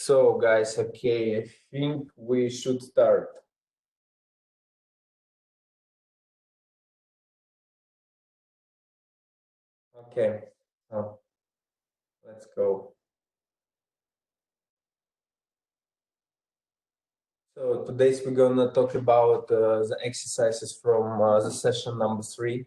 So guys, okay, I think we should start. Okay, so let's go. So today's we're gonna talk about the exercises from the session number 3.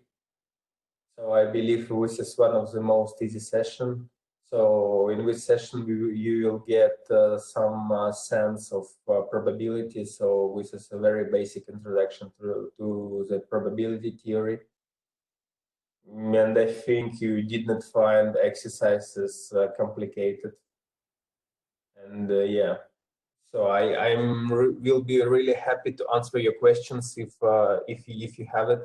So I believe this is one of the most easy session. So in this session, you will get some sense of probability. So this is a very basic introduction to the probability theory. And I think you did not find exercises complicated. And yeah, so will be really happy to answer your questions if you have it.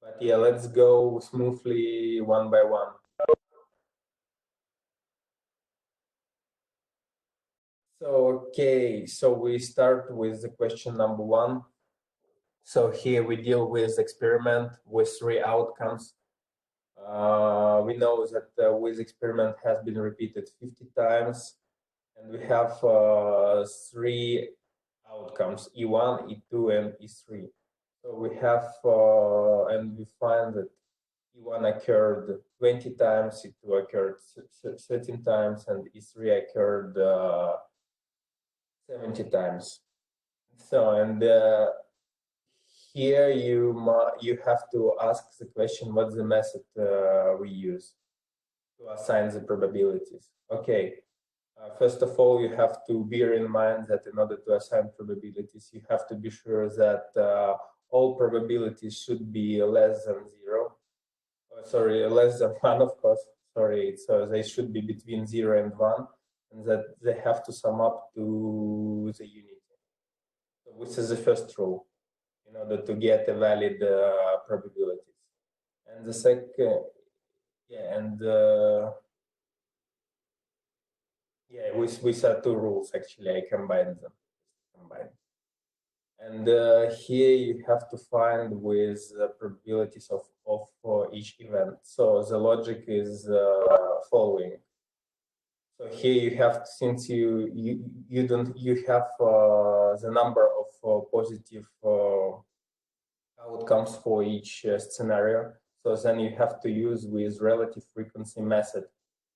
But yeah, let's go smoothly one by one. So okay, so we start with the question number 1. So here we deal with experiment with 3 outcomes. We know that this experiment has been repeated 50 times, and we have 3 outcomes, E1, E2, and E3. So we have, and we find that E1 occurred 20 times, E2 occurred 13 times, and E3 occurred 70 times. So, and here you have to ask the question, what's the method we use to assign the probabilities? Okay, first of all, you have to bear in mind that in order to assign probabilities, you have to be sure that all probabilities should be less than 0. Sorry, less than 1, of course. Sorry, so they should be between 0 and 1, and that they have to sum up to the unity. So this is the first rule in order to get a valid probabilities. And the second, yeah, and yeah, we set 2 rules actually. I combined them. And here you have to find with the probabilities of each event. So the logic is following. So here you have, since you have the number of positive outcomes for each scenario. So then you have to use with relative frequency method.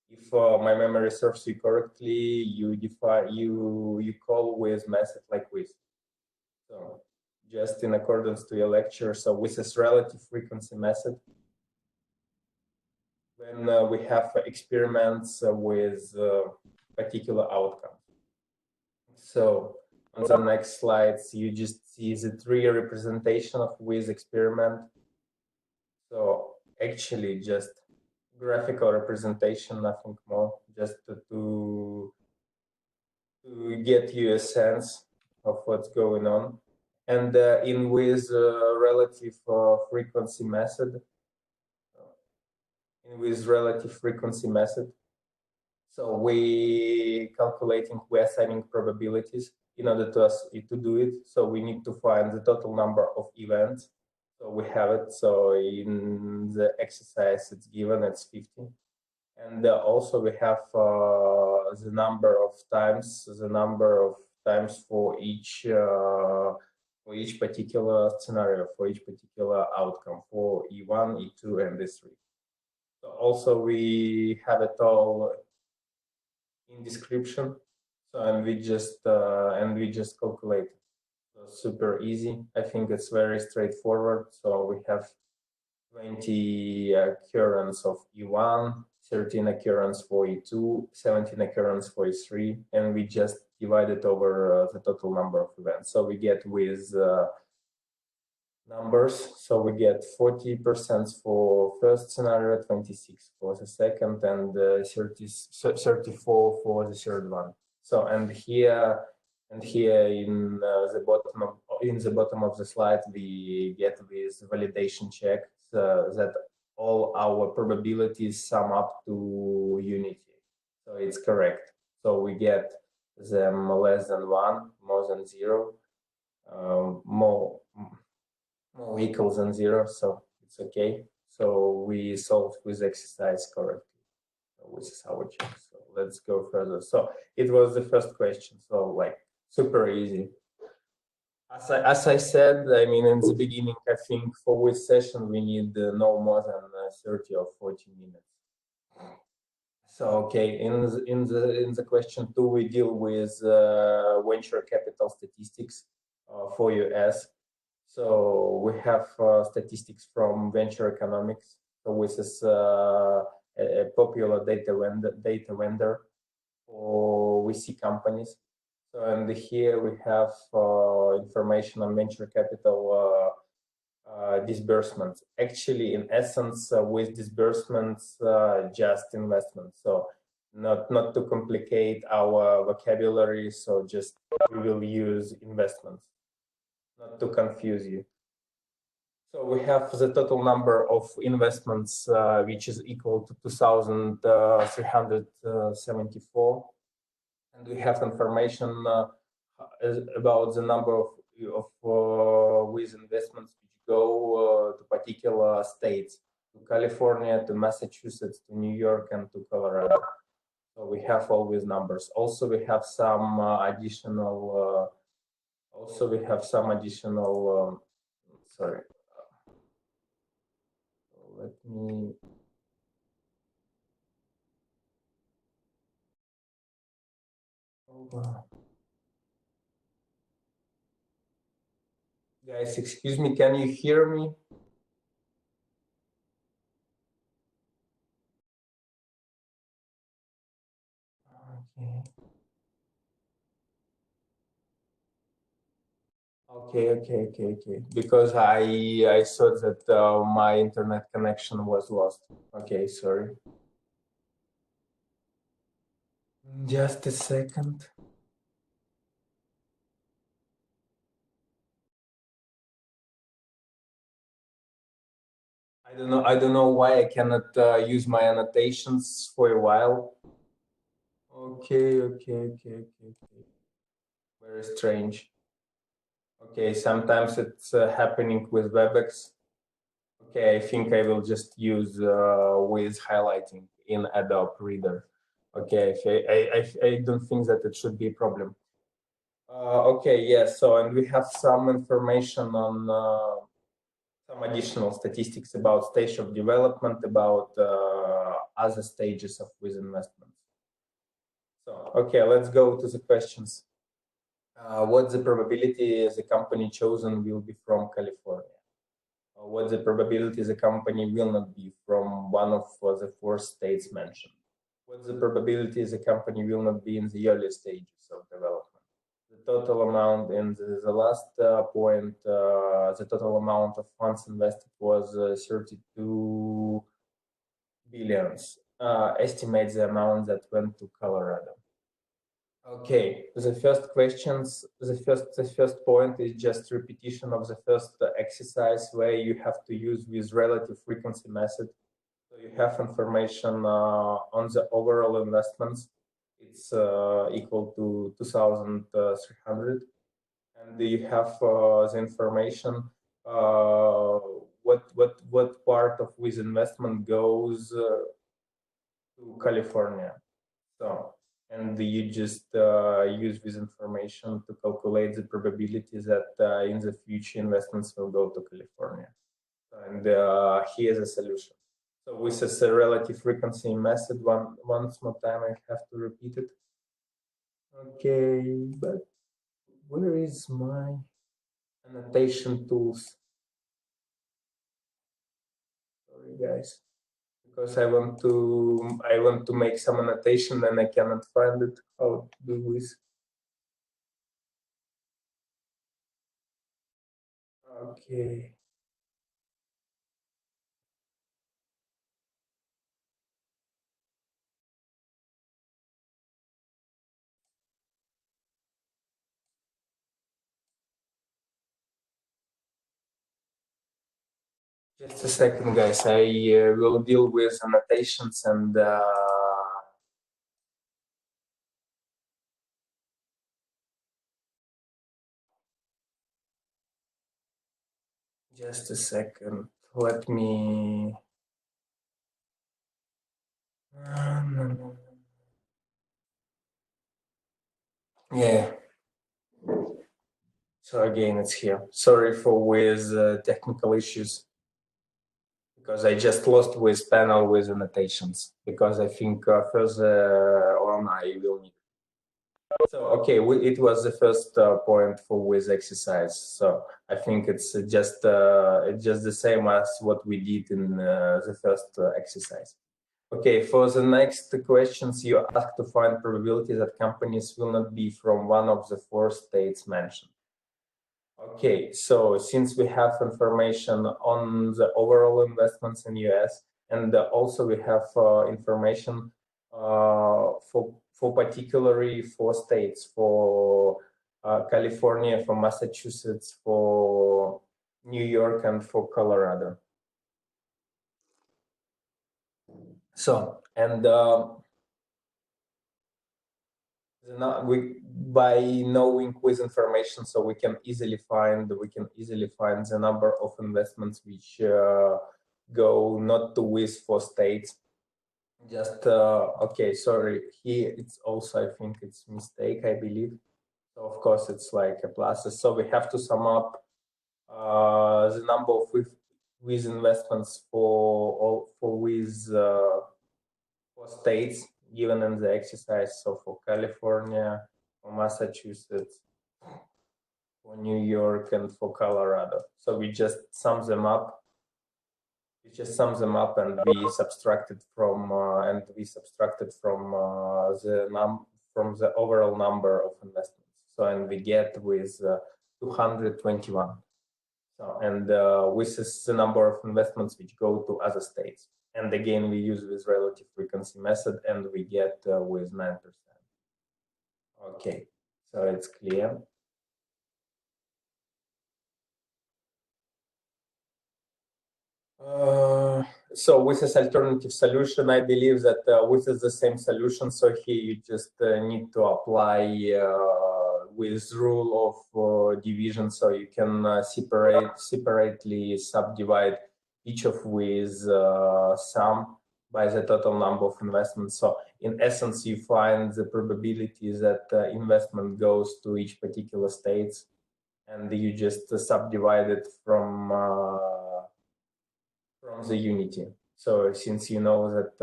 If my memory serves you correctly, you call with method like this. So just in accordance to your lecture. So with this relative frequency method, when we have experiments with particular outcome. So on the next slides, you just see the 3 representation of with experiment. So actually just graphical representation, nothing more, just to get you a sense of what's going on. And in with relative frequency method, so we assigning probabilities in order to do it. So we need to find the total number of events. So we have it. So in the exercise, it's given, it's 50. And also we have the number of times for each particular scenario, for each particular outcome, for E1, E2, and E3. So also we have it all in description. So and we just calculate it. So super easy. I think it's very straightforward. So we have 20 occurrence of E1, 13 occurrence for E2, 17 occurrence for E3, and we just divide it over the total number of events. So we get with numbers. So we get 40% for first scenario, 26 for the second, and 34 for the third one. So and here in the bottom of the slide, we get this validation check that all our probabilities sum up to unity. So it's correct. So we get them less than 1, more than 0, more equals than 0. So it's okay. So we solved with exercise correctly. So this is our check. So let's go further. So it was the first question. So like super easy. As I said, I mean, in the beginning, I think for this session, we need no more than 30 or 40 minutes. So, okay, in the question two, we deal with venture capital statistics for US. So we have statistics from venture economics. So this is a popular data vendor for VC companies. So, and here we have information on venture capital disbursements. Actually, in essence, with disbursements, just investments. So, not to complicate our vocabulary. So, just we will use investments, not to confuse you. So we have the total number of investments, which is equal to 2,374. And we have information about the number of with investments which go to particular states, to California, to Massachusetts, to New York, and to Colorado. So we have all these numbers. Also, we have some additional. Sorry. Let me. Guys, excuse me, can you hear me? Okay. Because I saw that my internet connection was lost. Okay, sorry. Just a second. I don't know why I cannot use my annotations for a while. Okay. Very strange. Okay, sometimes it's happening with WebEx. Okay, I think I will just use with highlighting in Adobe Reader. Okay, I don't think that it should be a problem. Okay, yes, so and we have some information on some additional statistics about stage of development, about other stages of with investments. So, okay, let's go to the questions. What's the probability the company chosen will be from California? What's the probability the company will not be from one of the four states mentioned? What's the probability the company will not be in the early stages of development? The total amount in the last point, the total amount of funds invested was 32 billions. Estimate the amount that went to Colorado. Okay, the first point is just repetition of the first exercise where you have to use with relative frequency method. So you have information on the overall investments. It's equal to 2,300, and you have the information what part of this investment goes to California. So, and you just use this information to calculate the probability that in the future investments will go to California. And here's a solution. So this is a relative frequency method. Once more time, I have to repeat it. Okay, but where is my annotation tools? Sorry, guys, because I want to make some annotation and I cannot find it. How to do this? Okay. Just a second, guys. I will deal with annotations and just a second. Let me. No. Yeah. So again, it's here. Sorry for with technical issues because I just lost with panel with annotations because I think further on I will need. So okay, it was the first point for with exercise. So I think it's just the same as what we did in the first exercise. Okay, for the next questions, you ask to find probability that companies will not be from one of the four states mentioned. Okay, so since we have information on the overall investments in US, and also we have information for particularly four states, for California, for Massachusetts, for New York, and for Colorado. So, and by knowing with information, so we can easily find the number of investments which go not to with four states. Just okay, sorry, here it's also, I think it's mistake, I believe. So of course it's like a plus. So we have to sum up the number of with investments for states given in the exercise. So for California, for Massachusetts, for New York, and for Colorado. So we just sum them up. And we subtracted from the overall number of investments. So and we get with 221. So and this is the number of investments which go to other states. And again, we use this relative frequency method, and we get with 9%. Okay, so it's clear. So with this alternative solution, I believe that with the same solution, so here you just need to apply with rule of division, so you can separately subdivide each of with sum by the total number of investments. So in essence, you find the probability that investment goes to each particular states, and you just subdivide it from the unity. So since you know that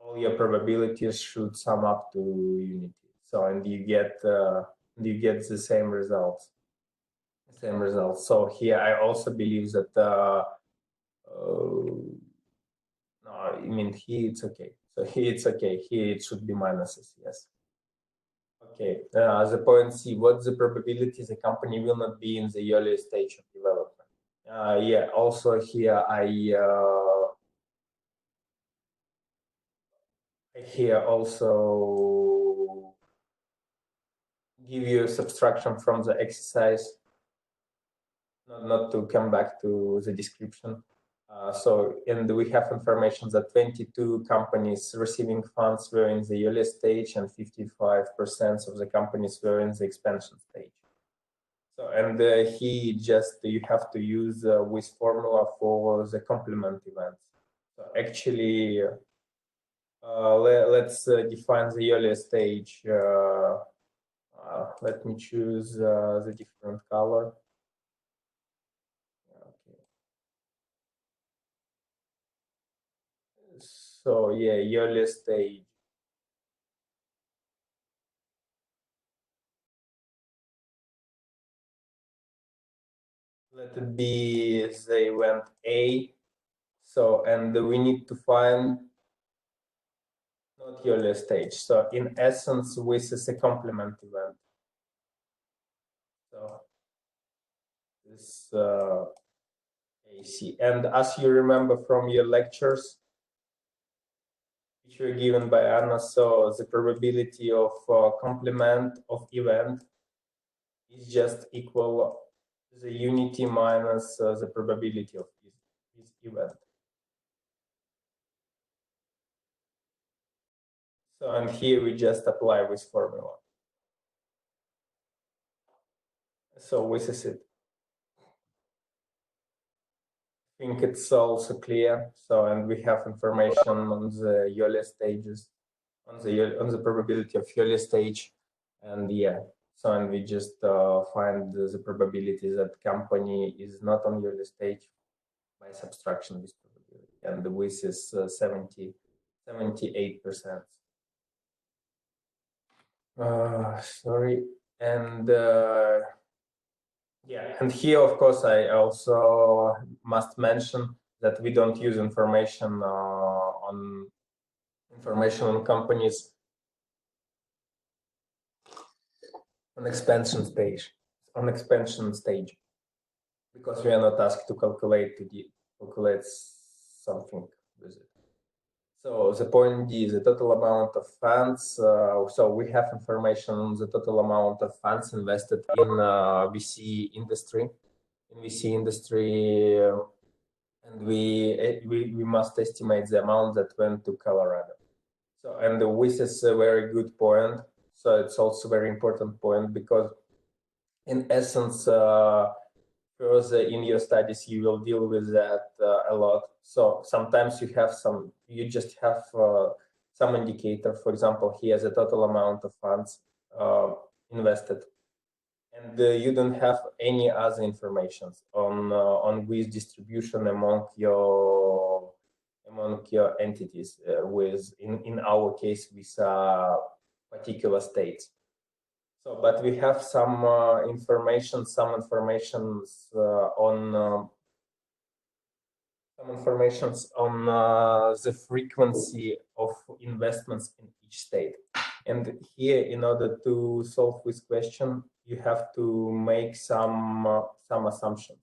all your probabilities should sum up to unity, so and you get the same results. So here I also believe that no, I mean here it's okay. So here it's okay. Here it should be minuses. Yes. Okay. The point C: what's the probability the company will not be in the early stage of development? Yeah. Also here here also give you a subtraction from the exercise, not to come back to the description. And we have information that 22 companies receiving funds were in the early stage, and 55% of the companies were in the expansion stage. So, and you have to use this formula for the complement events. So actually, let's define the earlier stage. Let me choose the different color. Okay. So yeah, earlier stage. Let it be the event A. So, and we need to find not earlier stage. So in essence, this is a complement event. So this AC. And as you remember from your lectures, which were given by Anna, so the probability of complement of event is just equal the unity minus the probability of this event. So, and here we just apply this formula. So this is it. I think it's also clear. So, and we have information on the early stages, on the probability of early stage. And yeah, so and we just find the probability that company is not on early stage by subtraction with probability, and the width is 78%. Sorry, and yeah, and here of course I also must mention that we don't use information on companies on expansion stage, because we are not asked to calculate something with it. So the point D is the total amount of funds. So we have information on the total amount of funds invested in VC industry. And we must estimate the amount that went to Colorado. So, and this is a very good point. So it's also a very important point, because in essence, further in your studies, you will deal with that a lot. So sometimes you just have some indicator. For example, here's the total amount of funds invested, and you don't have any other information on with distribution among your entities. With in our case, with particular states. So, but we have some information on the frequency of investments in each state. And here, in order to solve this question, you have to make some assumptions.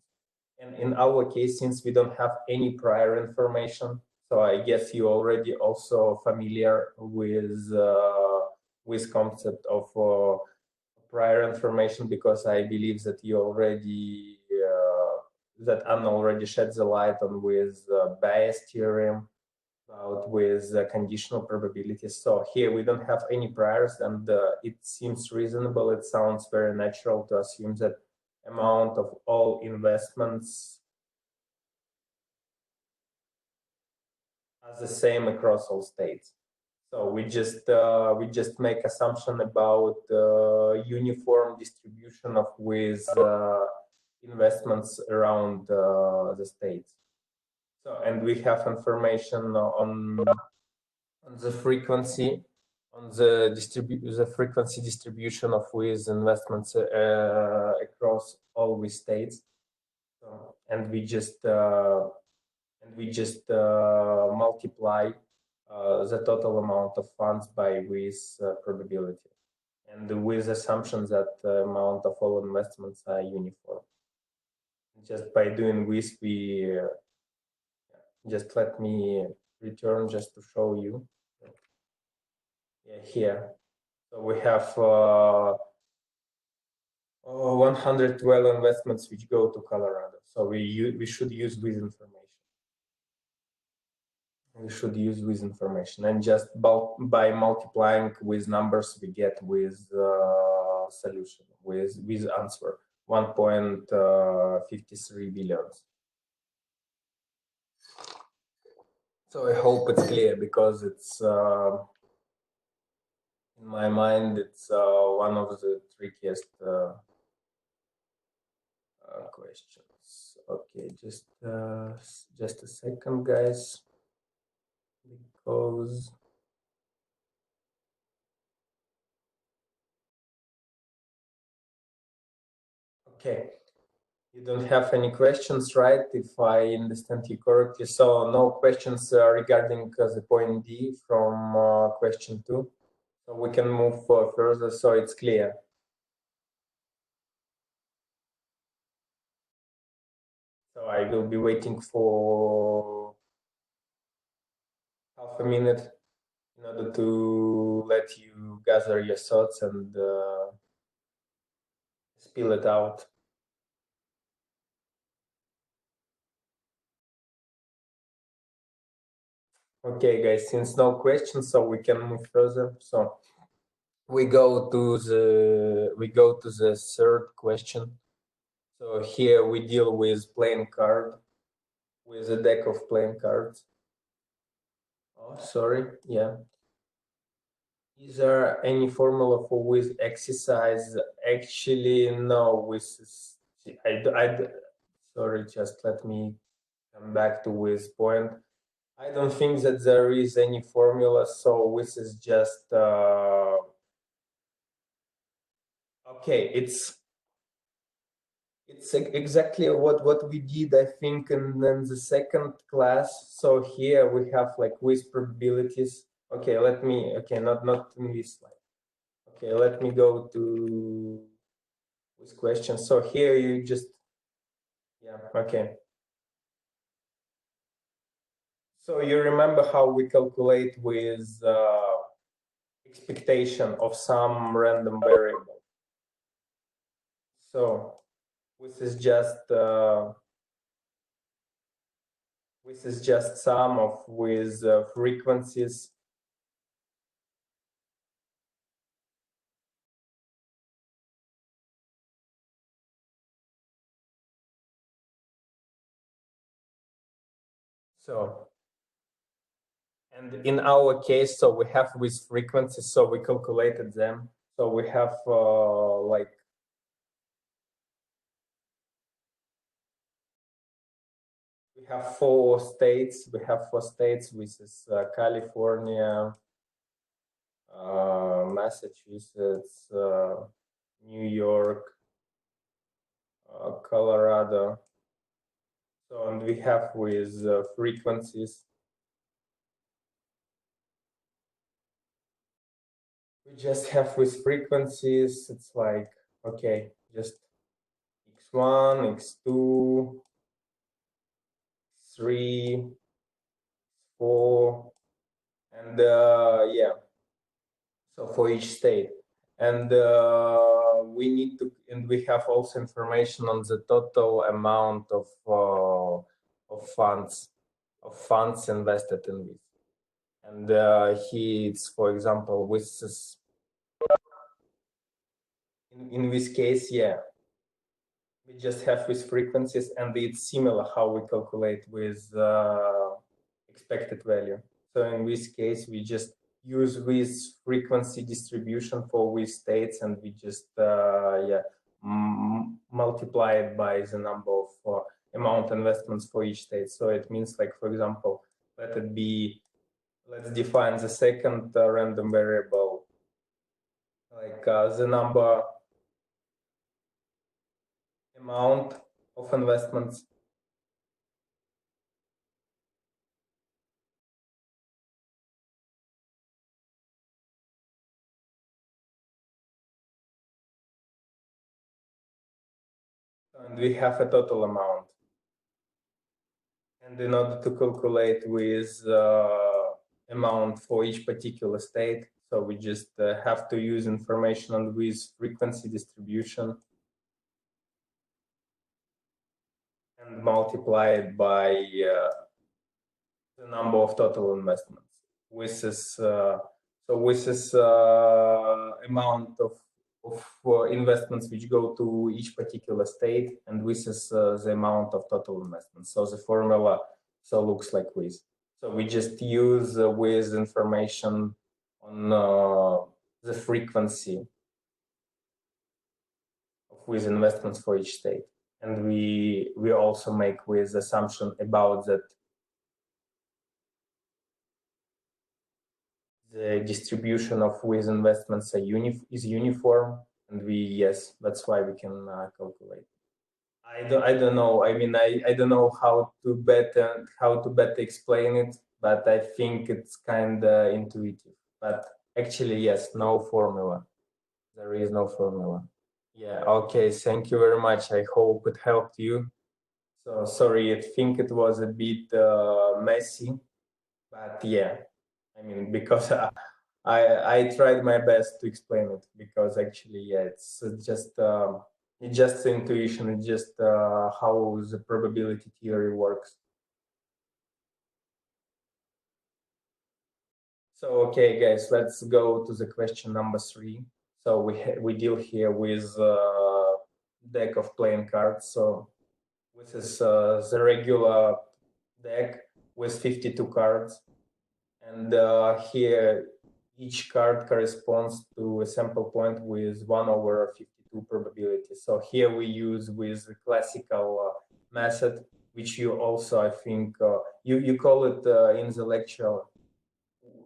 And in our case, since we don't have any prior information, so I guess you already also familiar with concept of prior information, because I believe that you already that Anna already shed the light on with bias theorem about with conditional probabilities. So here we don't have any priors, and it seems reasonable. It sounds very natural to assume that amount of all investments are the same across all states. So we just make assumption about uniform distribution of with investments around the states. So, and we have information on the frequency, on the frequency distribution of with investments across all the states. So, and we just multiply the total amount of funds by with probability, and with assumption that the amount of all investments are uniform. Just by doing this, we just let me return just to show you. Yeah, here. So we have 112 investments which go to Colorado. So we should use this information. And just by multiplying with numbers, we get with solution with answer 1.53 billion. So I hope it's clear, because it's in my mind it's one of the trickiest questions. Okay, just a second, guys. Because okay, you don't have any questions, right? If I understand you correctly. So no questions regarding the point D from question 2. So we can move further, so it's clear. So I will be waiting for half a minute in order to let you gather your thoughts and spill it out. Okay, guys, since no questions, so we can move further. So we go to the third question. So here we deal with playing card, with a deck of playing cards. Oh, sorry, yeah. Is there any formula for with exercise? Actually, no. With sorry, just let me come back to with point. I don't think that there is any formula. So this is just okay. It's exactly what we did, I think, in then the second class. So here we have like with probabilities. Okay, not in this slide. Okay, let me go to this question. So here you just, yeah, okay. So you remember how we calculate with expectation of some random variable. So this is just sum of with frequencies. So, and in our case, so we have with frequencies, so we calculated them. So we have like we have four states. We have four states, which is California, Massachusetts, New York, Colorado. So, and we have with frequencies. We just have with frequencies, it's like, okay, just x1, x2, 3, 4, and yeah, so for each state. And we need to, and we have also information on the total amount of funds invested in this. And here it's, for example, with this, in this case, yeah, we just have with frequencies, and it's similar how we calculate with expected value. So in this case, we just use this frequency distribution for these states, and we just multiply it by the number of amount investments for each state. So it means, like, for example, let's define the second random variable, like the number amount of investments. And we have a total amount. And in order to calculate with amount for each particular state, so we just have to use information on this frequency distribution and multiply it by the number of total investments. With this, amount of investments which go to each particular state, and this is the amount of total investments. So the formula looks like this. So we just use with information on the frequency of with investments for each state, and we also make with assumption about that the distribution of with investments is uniform, and yes, that's why we can calculate. I don't know. I mean, I don't know how to better explain it, but I think it's kind of intuitive. But actually, yes, no formula. There is no formula. Yeah. Okay. Thank you very much. I hope it helped you. So sorry, I think it was a bit messy, but yeah. I mean, because I tried my best to explain it, because actually, yeah, it's just intuition. It's just how the probability theory works. So okay, guys, let's go to the question number 3. So we deal here with deck of playing cards. So this is the regular deck with 52 cards, and here each card corresponds to a sample point with 1/52 probability. So here we use with the classical method, which you also, I think, you call it in the lecture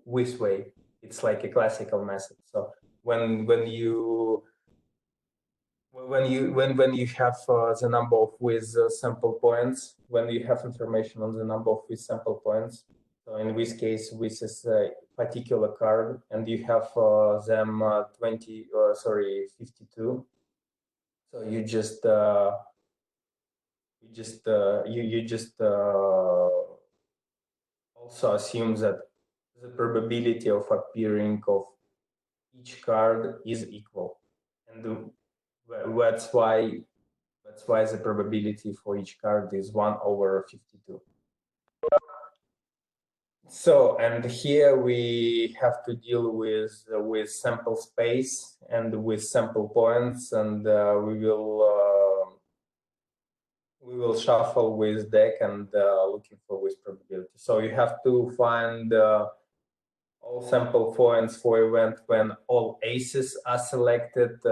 this way. It's like a classical method. So when you have the number of with sample points, when you have information on the number of with sample points, so in this case, this is a particular card, and you have them 52. So you just also assume that the probability of appearing of each card is equal, and that's why the probability for each card is 1/52. So, and here we have to deal with sample space and with sample points, and we will shuffle with deck and looking for with probability. So you have to find all sample points for event when all aces are selected.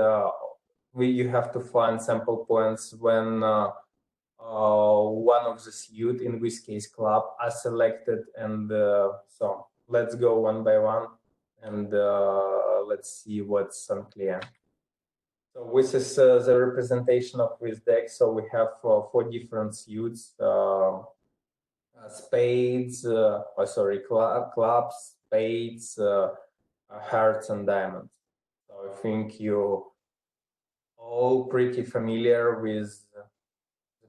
You have to find sample points when one of the suit, in this case club, are selected, and so let's go one by one, and let's see what's unclear. So this is the representation of this deck. So we have 4 different suits: spades, clubs, spades, hearts, and diamonds. So I think you all pretty familiar with the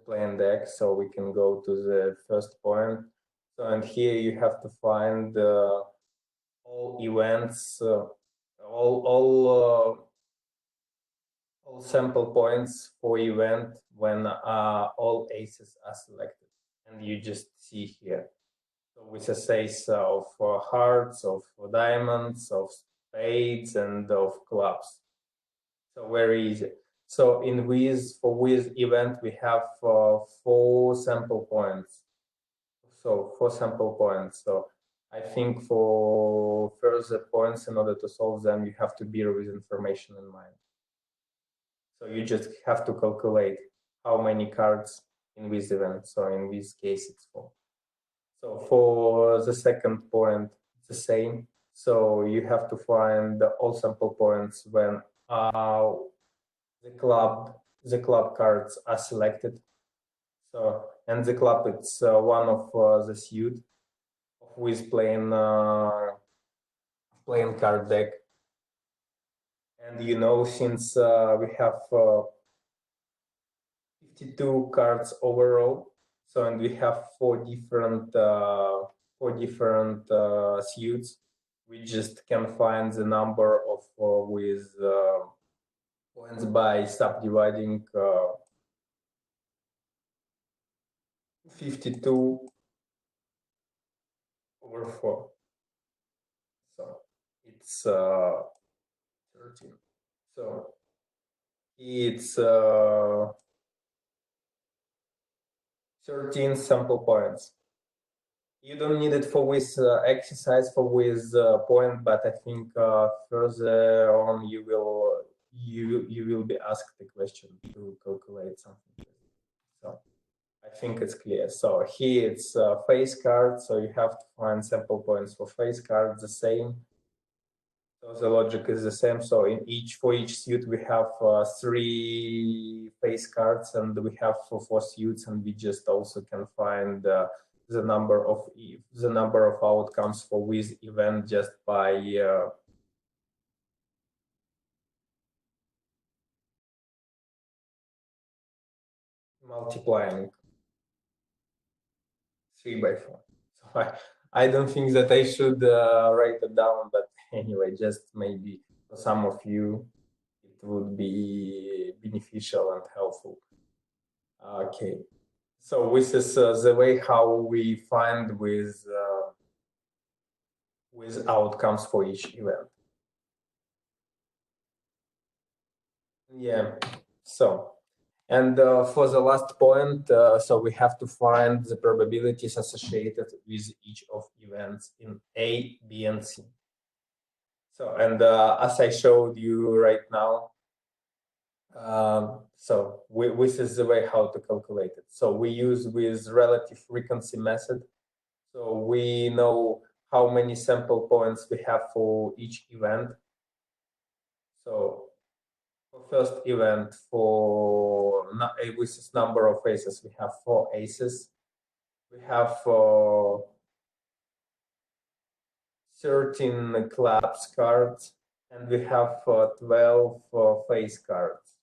playing deck, so we can go to the first point. So, and here you have to find all events, all sample points for event when all aces are selected, and you just see here. So with a ace of hearts, of diamonds, of spades, and of clubs. So very easy. So in for this event, we have 4 sample points. So 4 sample points. So I think for further points, in order to solve them, you have to bear with information in mind. So you just have to calculate how many cards in this event. So in this case, it's 4. So for the second point, it's the same. So you have to find all sample points when the club cards are selected. So, and the club, it's one of the suit with playing card deck. And you know, since we have 52 cards overall, so, and we have 4 different suits, we just can find the number of with points by subdividing 52 over 4. So it's 13. So it's 13 sample points. You don't need it for this exercise, for this point, but I think further on you will be asked the question to calculate something. So I think it's clear. So here it's face card, so you have to find sample points for face cards, the same. So the logic is the same. So for each suit we have 3 face cards, and we have 4 suits, and we just also can find the number of outcomes for this event just by multiplying 3 by 4. So I don't think that I should write it down, but anyway, just maybe for some of you it would be beneficial and helpful. Okay, so this is the way how we find with outcomes for each event. Yeah, so. And for the last point, so we have to find the probabilities associated with each of events in A, B, and C. So, and as I showed you right now, so this is the way how to calculate it. So we use with relative frequency method. So we know how many sample points we have for each event. So for first event, for with this number of aces, we have 4 aces. We have 13 clubs cards, and we have 12 face cards.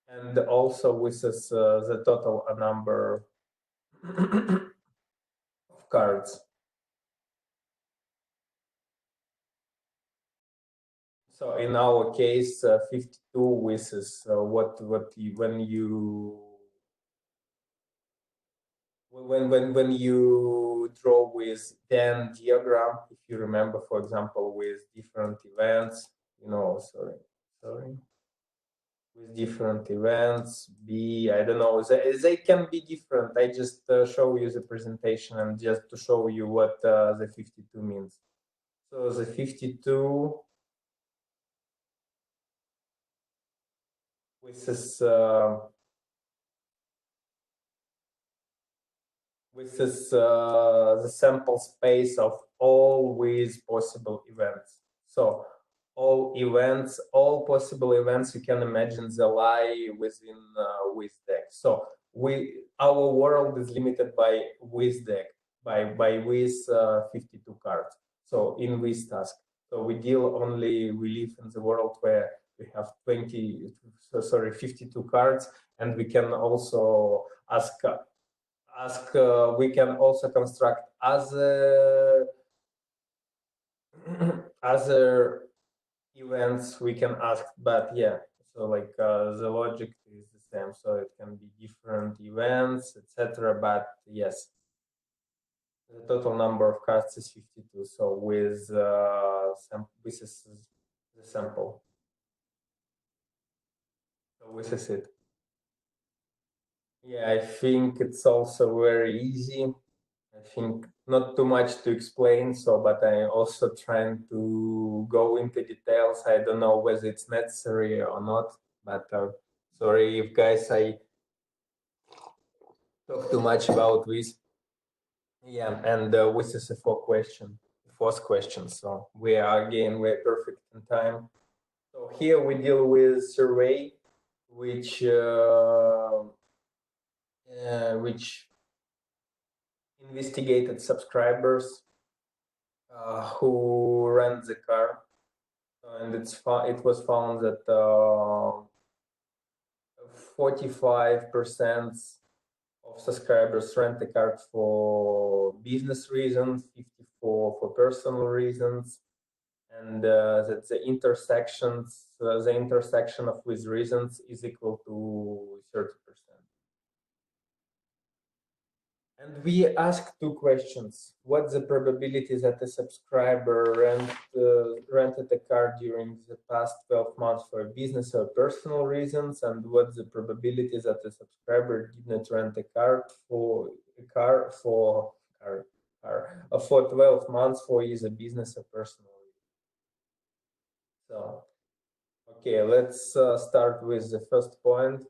And also with this, the total number of cards. So in our case, 52 with this, when you draw with Venn diagram, if you remember, for example, with different events, with different events, I don't know, they can be different. I just show you the presentation and just to show you what the 52 means. So the 52 with this the sample space of all with possible events. So all possible events you can imagine they lie within with deck. So our world is limited by with deck by with 52 cards. So in this task, so we live in the world where we have 52 cards, and we can also we can also construct other events we can ask, but yeah, so like the logic is the same, so it can be different events, etc. But yes, the total number of cards is 52. So with this is the sample. So this is it. Yeah, I think it's also very easy. I think not too much to explain, so but I also trying to go into details. I don't know whether it's necessary or not, but sorry if guys I talk too much about this. Yeah, and this is a fourth question. So we're perfect in time. So here we deal with survey, which investigated subscribers who rent the car, and it was found that 45% of subscribers rent the car for business reasons, 54 for personal reasons, and that the intersection of these reasons is equal to 30%. And we ask two questions. What's the probability that a subscriber rented a car during the past 12 months for business or personal reasons? And what's the probability that a subscriber did not rent a car for 12 months for either business or personal reasons? So, okay, let's start with the first point.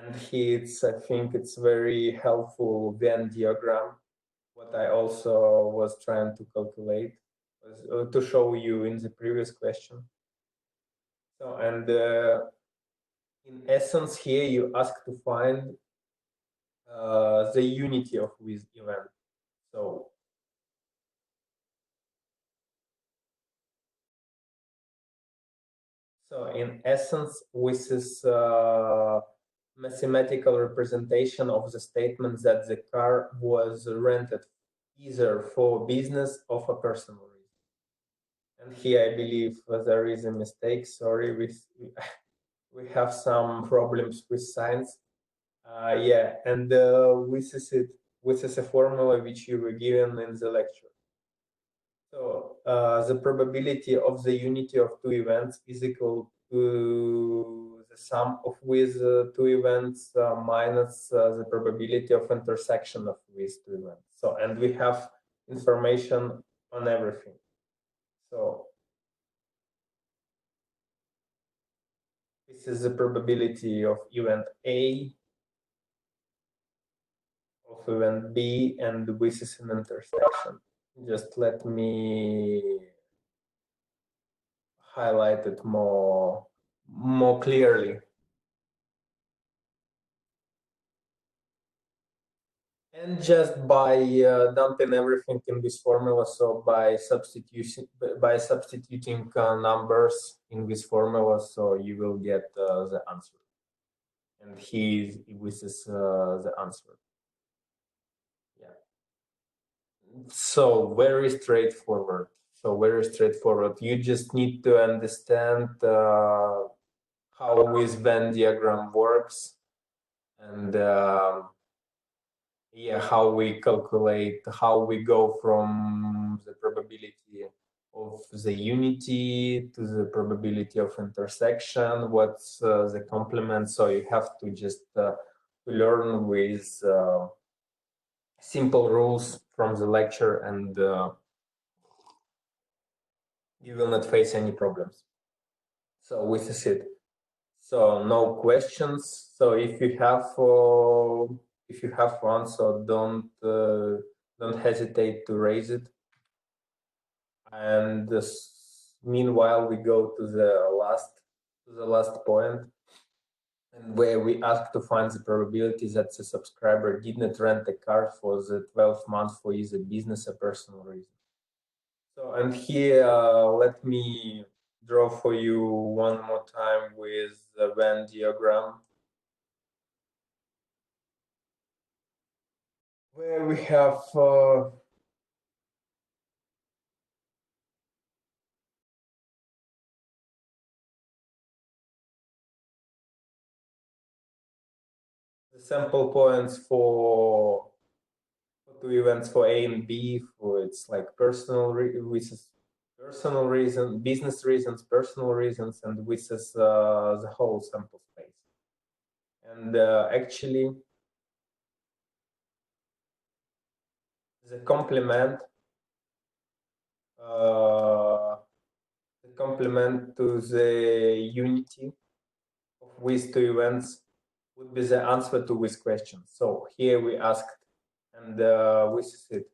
And here I think it's very helpful Venn diagram. What I also was trying to calculate was to show you in the previous question. So, and in essence here you ask to find the unity of this event. So in essence, this is mathematical representation of the statement that the car was rented either for business or for personal reason. And here I believe there is a mistake. Sorry, we have some problems with signs. Yeah, and this is it. This is a formula which you were given in the lecture. So the probability of the unity of two events is equal to the sum of with two events minus the probability of intersection of these two events. So, and we have information on everything. So this is the probability of event A, of event B, and this is an intersection. Just let me highlight it more clearly. And just by dumping everything in this formula, so by substituting numbers in this formula, so you will get the answer. And this is the answer. Yeah. So very straightforward. You just need to understand how this Venn diagram works, and how we calculate, how we go from the probability of the unity to the probability of intersection, what's the complement. So you have to just learn with simple rules from the lecture, and you will not face any problems. So this is it. So no questions. So if you have one, so don't hesitate to raise it. And meanwhile, we go to the last point, and where we ask to find the probability that the subscriber did not rent a car for the 12 months for either business or personal reason. So, and here let me draw for you one more time with the Venn diagram, where we have the sample points for two events for A and B. For it's like personal reasons, business reasons, personal reasons, and this is the whole sample space. And actually, the complement to the unity of these two events would be the answer to this question. So here we asked, and this is it.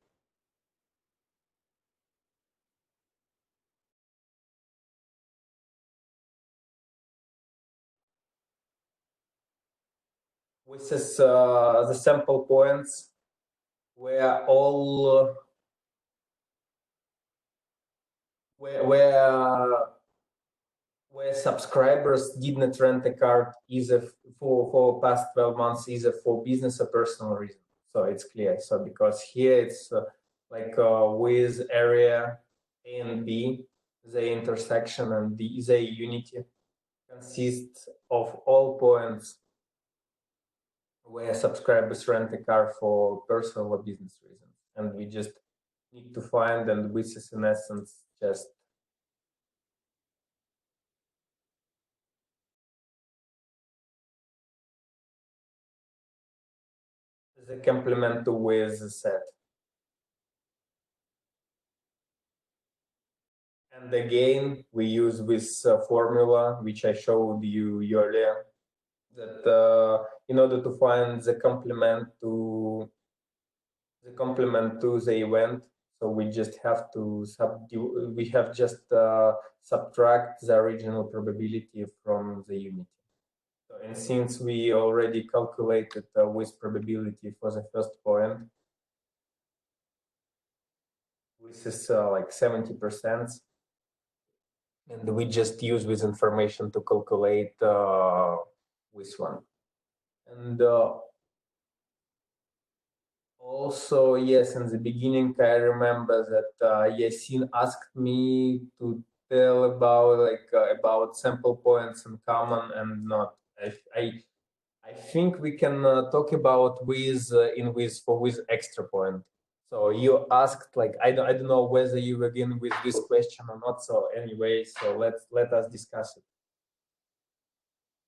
This is the sample points where all where subscribers did not rent a car either for past 12 months, either for business or personal reason. So it's clear. So because here it's with area A and B, the intersection and the unity consists of all points where subscribers rent a car for personal or business reasons. And we just need to find, and this is in essence just the complement with the set. And again, we use this formula, which I showed you earlier, that in order to find the complement to the event, so we just have to subtract the original probability from the unity. So, and since we already calculated with probability for the first point, this is like 70%. And we just use this information to calculate this one. And also, yes, in the beginning, I remember that Yasin asked me to tell about sample points in common and not. I think we can talk about with extra point. So you asked, like, I don't know whether you begin with this question or not. So anyway, so let us discuss it.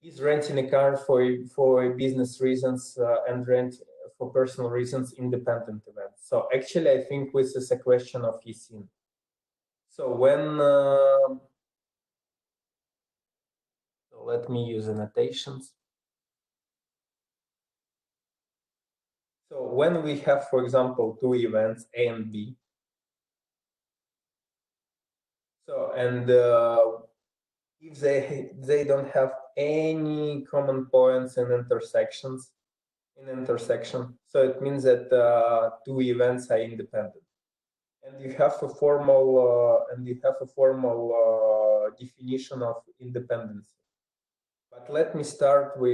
Is renting a car for business reasons and rent for personal reasons independent events? So actually, I think this is a question of Yasin. So when so let me use annotations. So when we have, for example, two events A and B, so and if they don't have any common points and intersections in intersection, so it means that two events are independent, and you have a formal definition of independence. But let me start to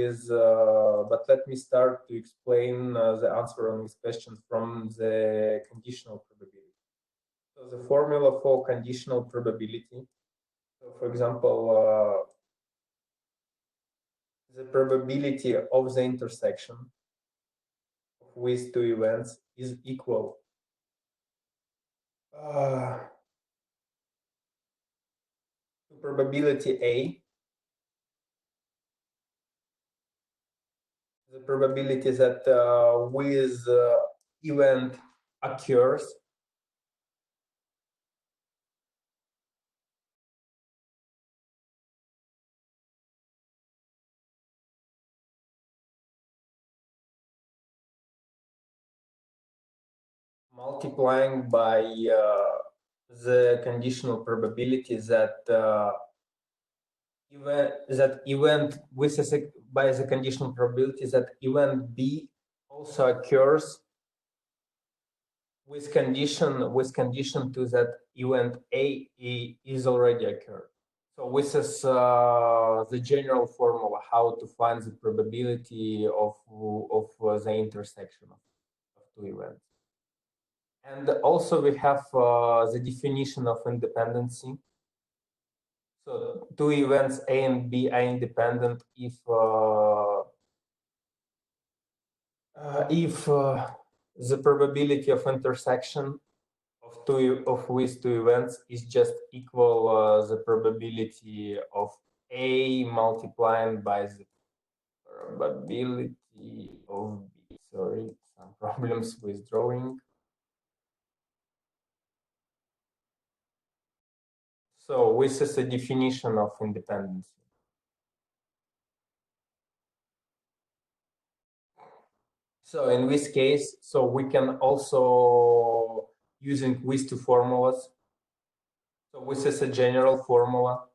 explain the answer on this question from the conditional probability. So the formula for conditional probability. So for example, the probability of the intersection of these two events is equal to probability A. The probability that with event occurs multiplying by the conditional probability that event with by the conditional probability that event B also occurs with condition to that event A is already occurred. So this is the general formula how to find the probability of the intersection of two events. And also we have the definition of independency. So two events A and B are independent if the probability of intersection of these two events is just equal the probability of A multiplying by the probability of B. Sorry, some problems with drawing. So this is a definition of independency. So in this case, so we can also using these two formulas. So this is a general formula.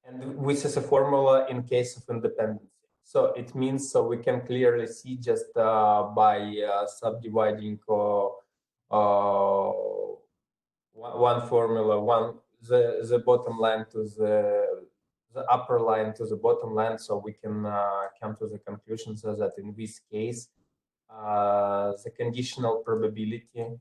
And this is a formula in case of independency. So it means so we can clearly see just by subdividing one formula, the bottom line to the upper line to the bottom line, so we can come to the conclusion so that in this case the conditional probability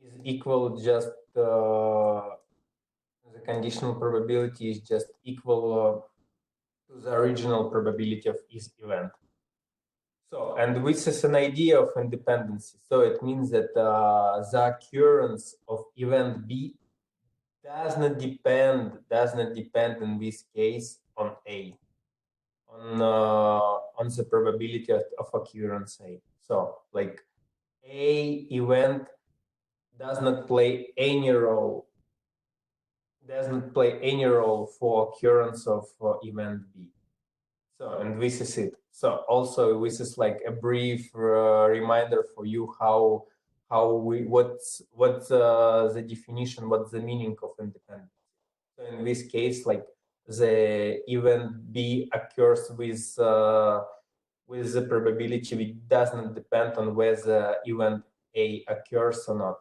is equal just the conditional probability is just equal to the original probability of each event. So, and this is an idea of independency. So it means that the occurrence of event B does not depend in this case on A, on the probability of occurrence A. So like A event does not play any role for occurrence of event B. So, and this is it. So also this is like a brief reminder for you what's the definition, what's the meaning of independence. So in this case, like the event B occurs with the probability which does not depend on whether event A occurs or not.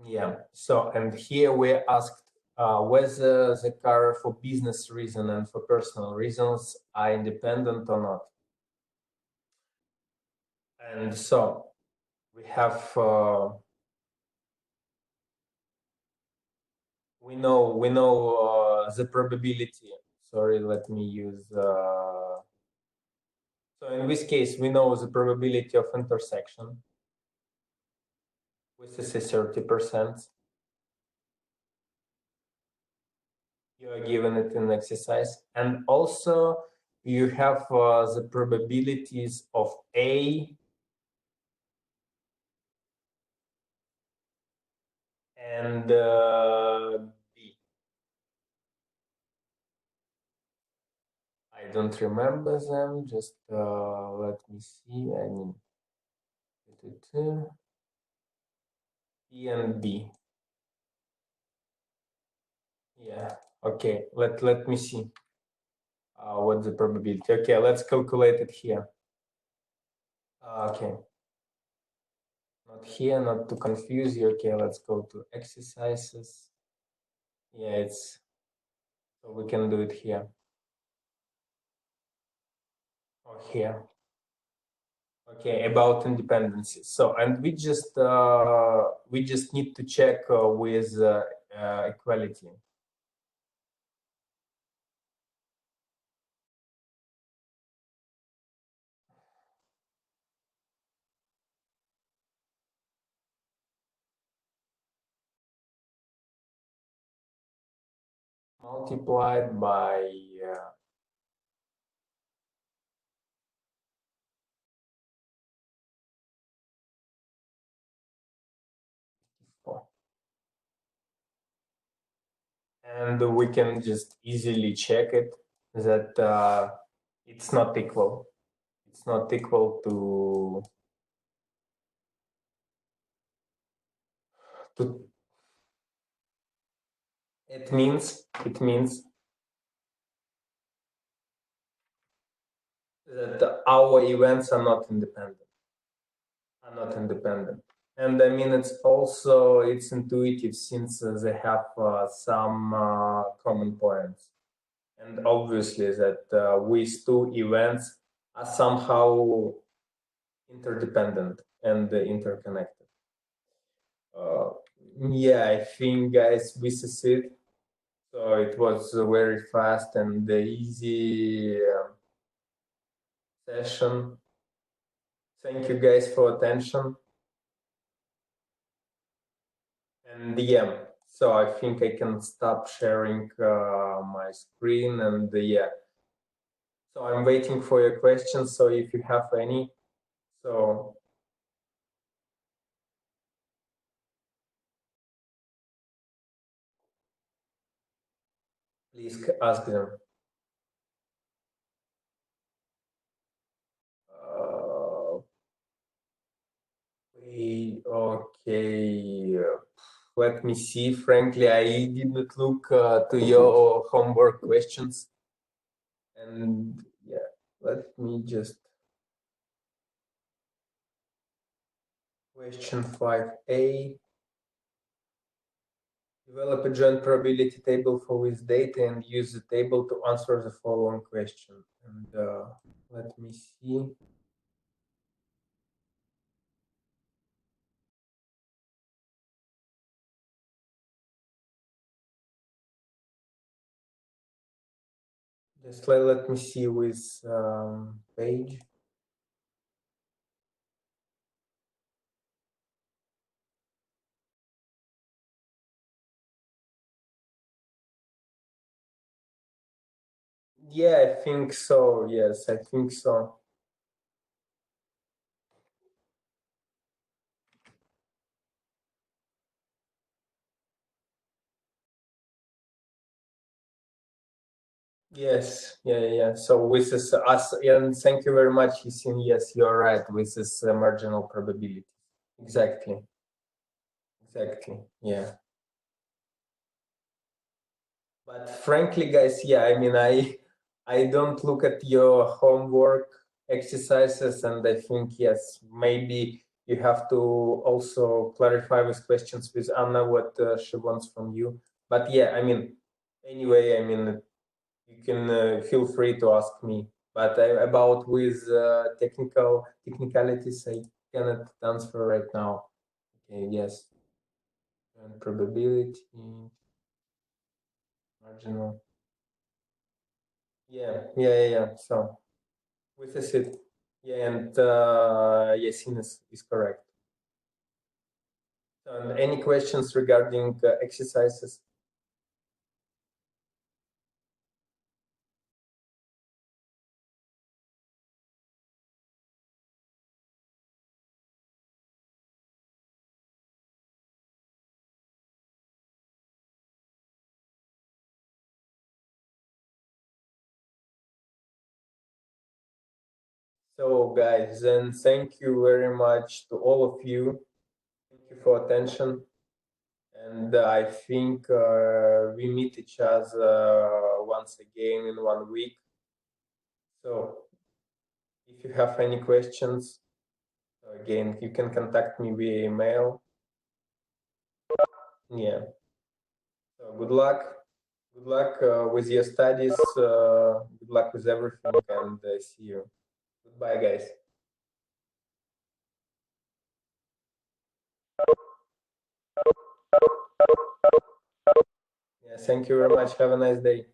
Yeah. So, and here we're asked whether the car for business reason and for personal reasons are independent or not. And so we have we know the probability. Sorry, let me use. So in this case, we know the probability of intersection, which is 30%. You are given it in exercise, and also you have the probabilities of A and B. I don't remember them. Just let me see. I mean, E and B. Yeah. Okay. Let me see. What's the probability? Okay, let's calculate it here. Okay. Not here, not to confuse you. Okay, let's go to exercises. Yeah, it's so we can do it here or here. Okay, about independency. So, and we just need to check with equality. Multiplied by and we can just easily check it that it's not equal. It's not equal to it means that our events are not independent. And I mean, it's intuitive since they have some common points. And obviously that these two events are somehow interdependent and interconnected. Yeah, I think, guys, this is it. So it was a very fast and easy session. Thank you, guys, for attention. And yeah, so I think I can stop sharing my screen and yeah. So I'm waiting for your questions. So if you have any, so please ask them. Okay. Let me see. Frankly, I didn't look to your homework questions. And yeah, let me just. Question 5a. Develop a joint probability table for this data and use the table to answer the following question. And let me see. Just let me see with page. Yeah, I think so. Yes, I think so. Yes, yeah. So with this us, and thank you very much, Yasin. Yes, you're right. With this marginal probability. Exactly. Yeah. But frankly, guys, yeah, I mean, I don't look at your homework exercises, and I think yes, maybe you have to also clarify with questions with Anna what she wants from you. But yeah, I mean, anyway, I mean, you can feel free to ask me. But about with technicalities, I cannot answer right now. Okay, yes, and probability, marginal. Yeah. So with this it, yeah, and Yasin is correct. And any questions regarding exercises? So guys, then thank you very much to all of you. Thank you for attention. And I think we meet each other once again in 1 week. So if you have any questions, again, you can contact me via email. Yeah. So good luck. Good luck with your studies. Good luck with everything, and see you. Goodbye, guys. Yeah, thank you very much. Have a nice day.